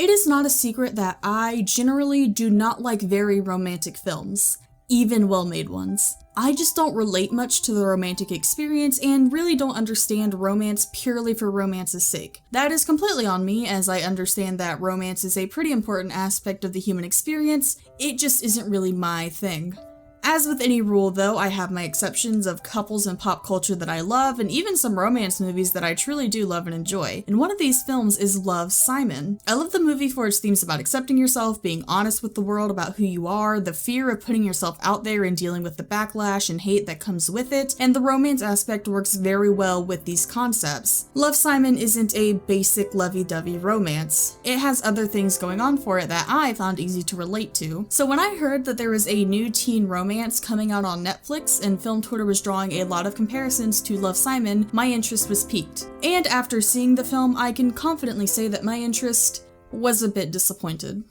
It is not a secret that I generally do not like very romantic films, even well-made ones. I just don't relate much to the romantic experience and really don't understand romance purely for romance's sake. That is completely on me, as I understand that romance is a pretty important aspect of the human experience. It just isn't really my thing. As with any rule though, I have my exceptions of couples and pop culture that I love, and even some romance movies that I truly do love and enjoy. And one of these films is Love, Simon. I love the movie for its themes about accepting yourself, being honest with the world about who you are, the fear of putting yourself out there and dealing with the backlash and hate that comes with it, and the romance aspect works very well with these concepts. Love, Simon isn't a basic lovey-dovey romance. It has other things going on for it that I found easy to relate to. So when I heard that there was a new teen romance coming out on Netflix and film Twitter was drawing a lot of comparisons to Love, Simon, my interest was piqued. And after seeing the film, I can confidently say that my interest was a bit disappointed.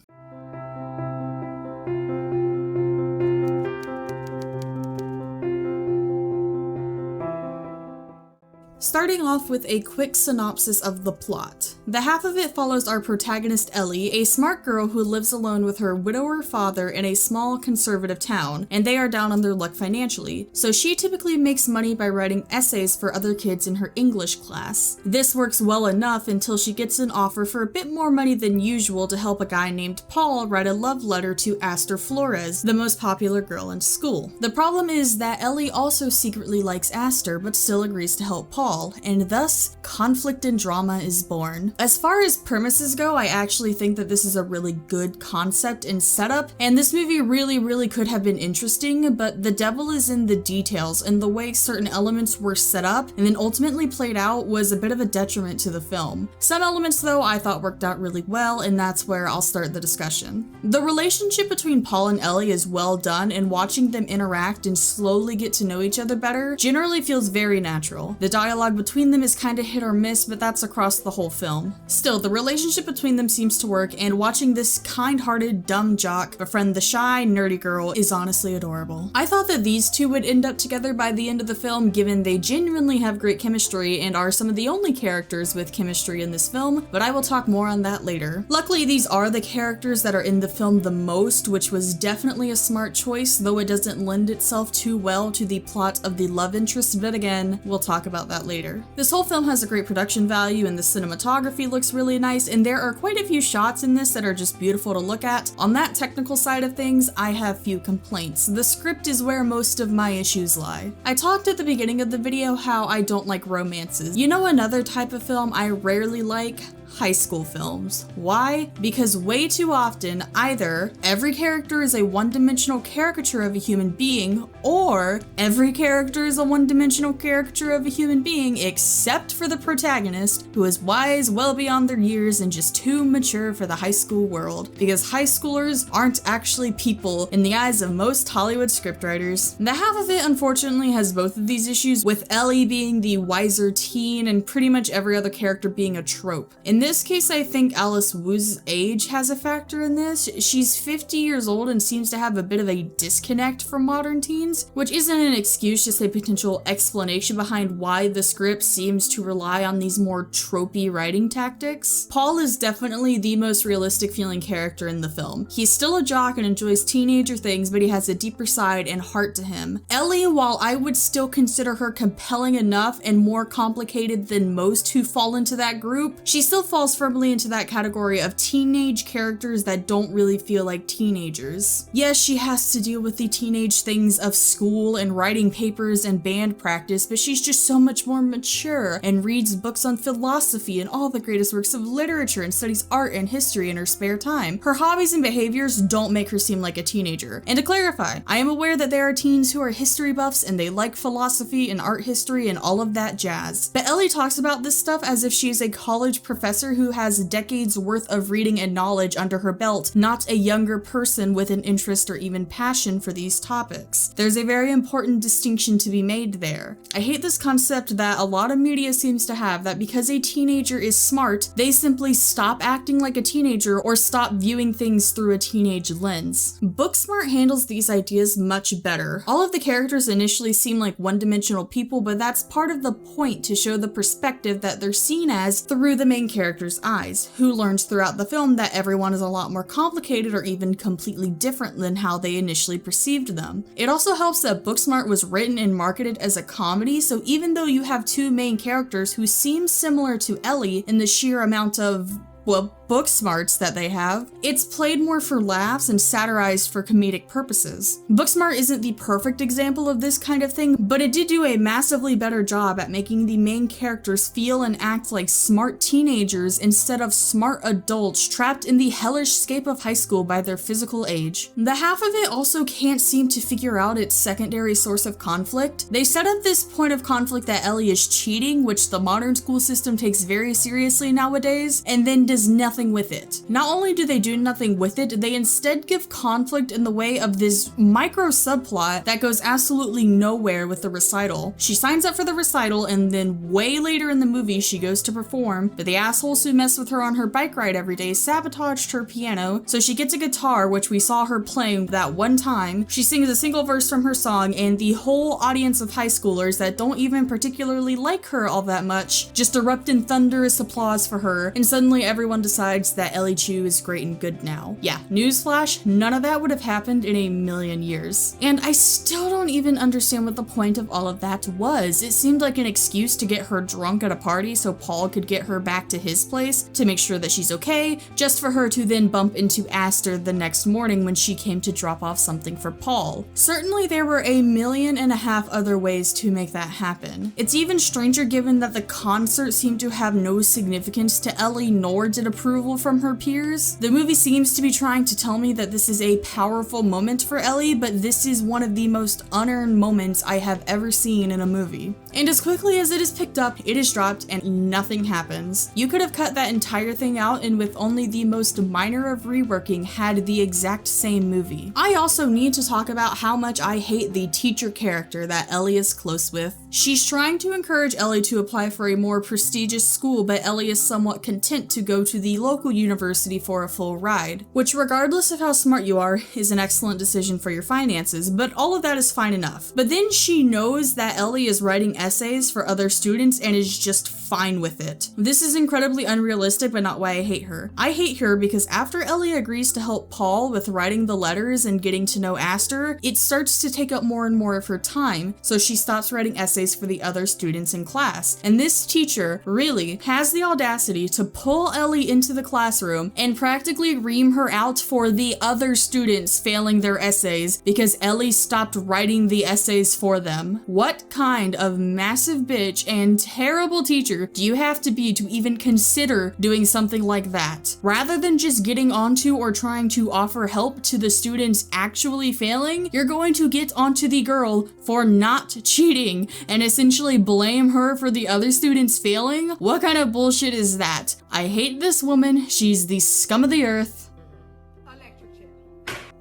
Starting off with a quick synopsis of the plot. The half of it follows our protagonist Ellie, a smart girl who lives alone with her widower father in a small conservative town, and they are down on their luck financially, so she typically makes money by writing essays for other kids in her English class. This works well enough until she gets an offer for a bit more money than usual to help a guy named Paul write a love letter to Aster Flores, the most popular girl in school. The problem is that Ellie also secretly likes Aster, but still agrees to help Paul, and thus, conflict and drama is born. As far as premises go, I actually think that this is a really good concept and setup, and this movie really could have been interesting, but the devil is in the details, and the way certain elements were set up and then ultimately played out was a bit of a detriment to the film. Some elements, though, I thought worked out really well, and that's where I'll start the discussion. The relationship between Paul and Ellie is well done, and watching them interact and slowly get to know each other better generally feels very natural. The dialogue between them is kinda hit or miss, but that's across the whole film. Still, the relationship between them seems to work, and watching this kind-hearted, dumb jock befriend the shy, nerdy girl is honestly adorable. I thought that these two would end up together by the end of the film, given they genuinely have great chemistry and are some of the only characters with chemistry in this film, but I will talk more on that later. Luckily, these are the characters that are in the film the most, which was definitely a smart choice, though it doesn't lend itself too well to the plot of the love interest, but again, we'll talk about that later. This whole film has a great production value, and the cinematography looks really nice, and there are quite a few shots in this that are just beautiful to look at. On that technical side of things, I have few complaints. The script is where most of my issues lie. I talked at the beginning of the video how I don't like romances. You know another type of film I rarely like? High school films. Why? Because way too often, either every character is a one-dimensional caricature of a human being, or every character is a one-dimensional caricature of a human being except for the protagonist, who is wise, well beyond their years, and just too mature for the high school world. Because high schoolers aren't actually people in the eyes of most Hollywood scriptwriters. The half of it, unfortunately, has both of these issues, with Ellie being the wiser teen and pretty much every other character being a trope. In this case, I think Alice Wu's age has a factor in this. She's 50 years old and seems to have a bit of a disconnect from modern teens, which isn't an excuse, just a potential explanation behind why the script seems to rely on these more tropey writing tactics. Paul is definitely the most realistic feeling character in the film. He's still a jock and enjoys teenager things, but he has a deeper side and heart to him. Ellie, while I would still consider her compelling enough and more complicated than most who fall into that group, she still falls firmly into that category of teenage characters that don't really feel like teenagers. Yes, she has to deal with the teenage things of school and writing papers and band practice, but she's just so much more mature and reads books on philosophy and all the greatest works of literature and studies art and history in her spare time. Her hobbies and behaviors don't make her seem like a teenager. And to clarify, I am aware that there are teens who are history buffs and they like philosophy and art history and all of that jazz. But Ellie talks about this stuff as if she's a college professor who has decades worth of reading and knowledge under her belt, not a younger person with an interest or even passion for these topics. There's a very important distinction to be made there. I hate this concept that a lot of media seems to have, that because a teenager is smart, they simply stop acting like a teenager or stop viewing things through a teenage lens. Booksmart handles these ideas much better. All of the characters initially seem like one-dimensional people, but that's part of the point, to show the perspective that they're seen as through the main character character's eyes, who learns throughout the film that everyone is a lot more complicated or even completely different than how they initially perceived them. It also helps that Booksmart was written and marketed as a comedy, so even though you have two main characters who seem similar to Ellie in the sheer amount of, well, book smarts that they have, it's played more for laughs and satirized for comedic purposes. Booksmart isn't the perfect example of this kind of thing, but it did do a massively better job at making the main characters feel and act like smart teenagers instead of smart adults trapped in the hellish scape of high school by their physical age. The half of it also can't seem to figure out its secondary source of conflict. They set up this point of conflict that Ellie is cheating, which the modern school system takes very seriously nowadays, and then does nothing with it. Not only do they do nothing with it, they instead give conflict in the way of this micro subplot that goes absolutely nowhere with the recital. She signs up for the recital and then way later in the movie she goes to perform, but the assholes who mess with her on her bike ride every day sabotaged her piano, so she gets a guitar, which we saw her playing that one time. She sings a single verse from her song, and the whole audience of high schoolers that don't even particularly like her all that much just erupt in thunderous applause for her, and suddenly everyone decides that Ellie Chu is great and good now. Yeah, newsflash, none of that would have happened in a million years. And I still don't even understand what the point of all of that was. It seemed like an excuse to get her drunk at a party so Paul could get her back to his place to make sure that she's okay, just for her to then bump into Aster the next morning when she came to drop off something for Paul. Certainly there were 1.5 million other ways to make that happen. It's even stranger given that the concert seemed to have no significance to Ellie, nor did approval from her peers. The movie seems to be trying to tell me that this is a powerful moment for Ellie, but this is one of the most unearned moments I have ever seen in a movie. And as quickly as it is picked up, it is dropped and nothing happens. You could have cut that entire thing out and with only the most minor of reworking had the exact same movie. I also need to talk about how much I hate the teacher character that Ellie is close with. She's trying to encourage Ellie to apply for a more prestigious school, but Ellie is somewhat content to go to the local university for a full ride, which regardless of how smart you are, is an excellent decision for your finances, but all of that is fine enough. But then she knows that Ellie is writing essays for other students and is just fine with it. This is incredibly unrealistic, but not why I hate her. I hate her because after Ellie agrees to help Paul with writing the letters and getting to know Aster, it starts to take up more and more of her time, so she stops writing essays for the other students in class. And this teacher really has the audacity to pull Ellie into the classroom and practically ream her out for the other students failing their essays because Ellie stopped writing the essays for them. What kind of massive bitch and terrible teacher do you have to be to even consider doing something like that? Rather than just getting onto or trying to offer help to the students actually failing, you're going to get onto the girl for not cheating and essentially blame her for the other students failing? What kind of bullshit is that? I hate this woman. She's the scum of the earth.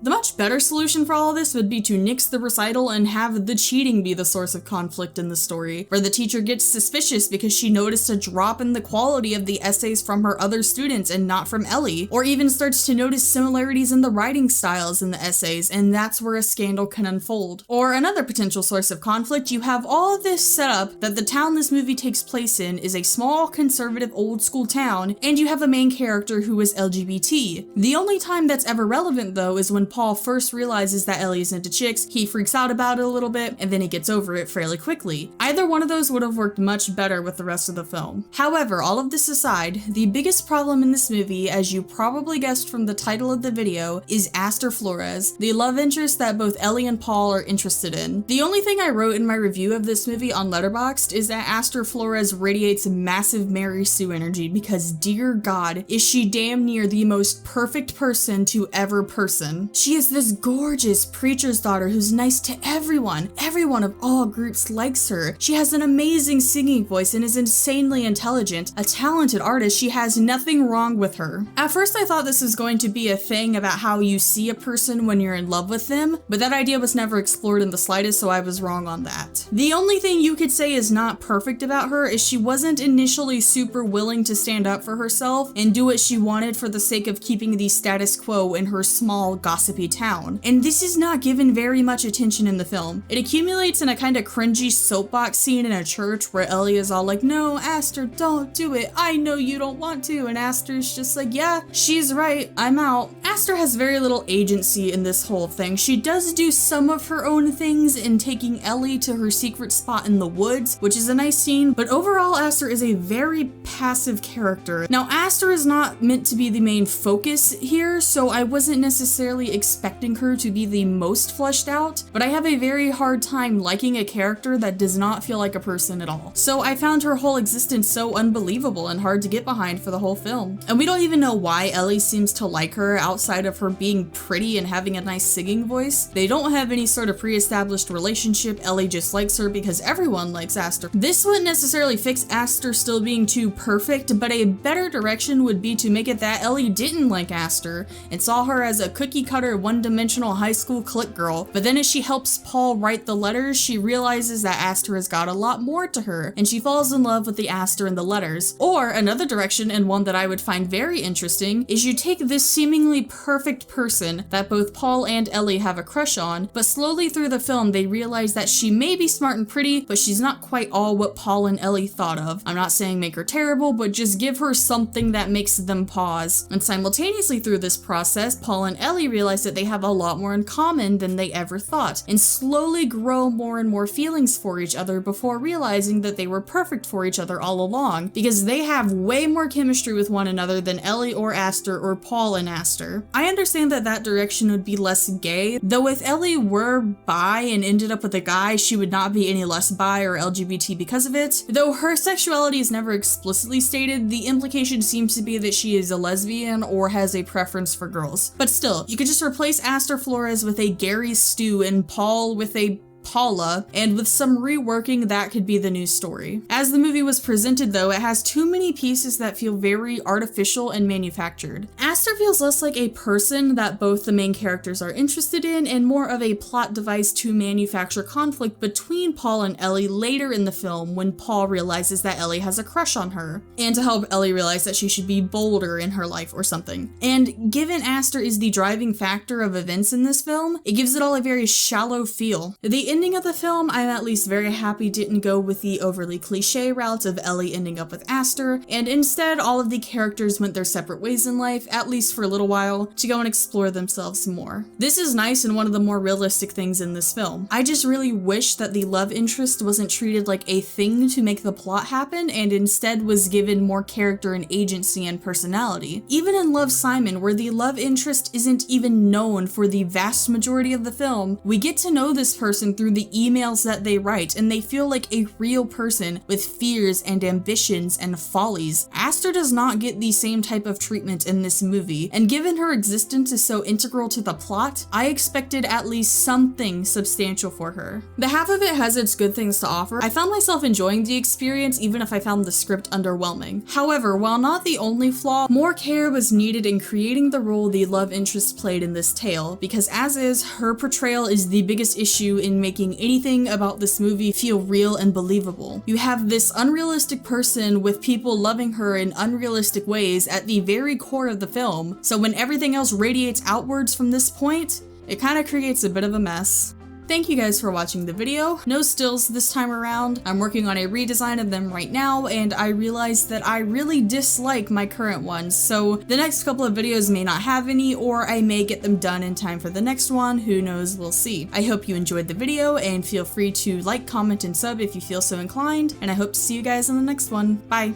The much better solution for all of this would be to nix the recital and have the cheating be the source of conflict in the story, where the teacher gets suspicious because she noticed a drop in the quality of the essays from her other students and not from Ellie, or even starts to notice similarities in the writing styles in the essays, and that's where a scandal can unfold. Or another potential source of conflict, you have all of this set up that the town this movie takes place in is a small, conservative, old school town, and you have a main character who is LGBT. The only time that's ever relevant though is when Paul first realizes that Ellie is into chicks, he freaks out about it a little bit, and then he gets over it fairly quickly. Either one of those would have worked much better with the rest of the film. However, all of this aside, the biggest problem in this movie, as you probably guessed from the title of the video, is Aster Flores, the love interest that both Ellie and Paul are interested in. The only thing I wrote in my review of this movie on Letterboxd is that Aster Flores radiates massive Mary Sue energy because dear God, is she damn near the most perfect person to ever person. She is this gorgeous preacher's daughter who's nice to everyone. Everyone of all groups likes her. She has an amazing singing voice and is insanely intelligent. A talented artist, she has nothing wrong with her. At first I thought this was going to be a thing about how you see a person when you're in love with them, but that idea was never explored in the slightest, so I was wrong on that. The only thing you could say is not perfect about her is she wasn't initially super willing to stand up for herself and do what she wanted for the sake of keeping the status quo in her small gossipy gossipy town, and this is not given very much attention in the film. It accumulates in a kind of cringy soapbox scene in a church where Ellie is all like, no, Aster, don't do it. I know you don't want to. And Aster's just like, yeah, she's right. I'm out. Aster has very little agency in this whole thing. She does do some of her own things in taking Ellie to her secret spot in the woods, which is a nice scene, but overall Aster is a very passive character. Now, Aster is not meant to be the main focus here, so I wasn't necessarily expecting her to be the most fleshed out, but I have a very hard time liking a character that does not feel like a person at all. So I found her whole existence so unbelievable and hard to get behind for the whole film. And we don't even know why Ellie seems to like her outside of her being pretty and having a nice singing voice. They don't have any sort of pre-established relationship. Ellie just likes her because everyone likes Aster. This wouldn't necessarily fix Aster still being too perfect, but a better direction would be to make it that Ellie didn't like Aster and saw her as a cookie-cutter, one-dimensional high school clique girl. But then as she helps Paul write the letters, she realizes that Aster has got a lot more to her, and she falls in love with the Aster in the letters. Or another direction, and one that I would find very interesting, is you take this seemingly perfect person that both Paul and Ellie have a crush on, but slowly through the film they realize that she may be smart and pretty, but she's not quite all what Paul and Ellie thought of. I'm not saying make her terrible, but just give her something that makes them pause. And simultaneously through this process, Paul and Ellie realize that they have a lot more in common than they ever thought, and slowly grow more and more feelings for each other before realizing that they were perfect for each other all along, because they have way more chemistry with one another than Ellie or Aster or Paul and Aster. I understand that that direction would be less gay, though if Ellie were bi and ended up with a guy, she would not be any less bi or LGBT because of it. Though her sexuality is never explicitly stated, the implication seems to be that she is a lesbian or has a preference for girls. But still, you could just replace Aster Flores with a Gary Stu and Paul with a Paula, and with some reworking that could be the new story. As the movie was presented though, it has too many pieces that feel very artificial and manufactured. Aster feels less like a person that both the main characters are interested in and more of a plot device to manufacture conflict between Paul and Ellie later in the film when Paul realizes that Ellie has a crush on her, and to help Ellie realize that she should be bolder in her life or something. And given Aster is the driving factor of events in this film, it gives it all a very shallow feel. The ending of the film, I'm at least very happy didn't go with the overly cliche route of Ellie ending up with Aster, and instead all of the characters went their separate ways in life, at least for a little while, to go and explore themselves more. This is nice and one of the more realistic things in this film. I just really wish that the love interest wasn't treated like a thing to make the plot happen, and instead was given more character and agency and personality. Even in Love, Simon, where the love interest isn't even known for the vast majority of the film, we get to know this person through the emails that they write, and they feel like a real person with fears and ambitions and follies. Aster does not get the same type of treatment in this movie, and given her existence is so integral to the plot, I expected at least something substantial for her. The half of it has its good things to offer. I found myself enjoying the experience even if I found the script underwhelming. However, while not the only flaw, more care was needed in creating the role the love interest played in this tale, because as is, her portrayal is the biggest issue in making anything about this movie feel real and believable. You have this unrealistic person with people loving her in unrealistic ways at the very core of the film, so when everything else radiates outwards from this point, it kind of creates a bit of a mess. Thank you guys for watching the video. No stills this time around. I'm working on a redesign of them right now, and I realized that I really dislike my current ones, so the next couple of videos may not have any, or I may get them done in time for the next one. Who knows, we'll see. I hope you enjoyed the video, and feel free to like, comment, and sub if you feel so inclined, and I hope to see you guys in the next one. Bye!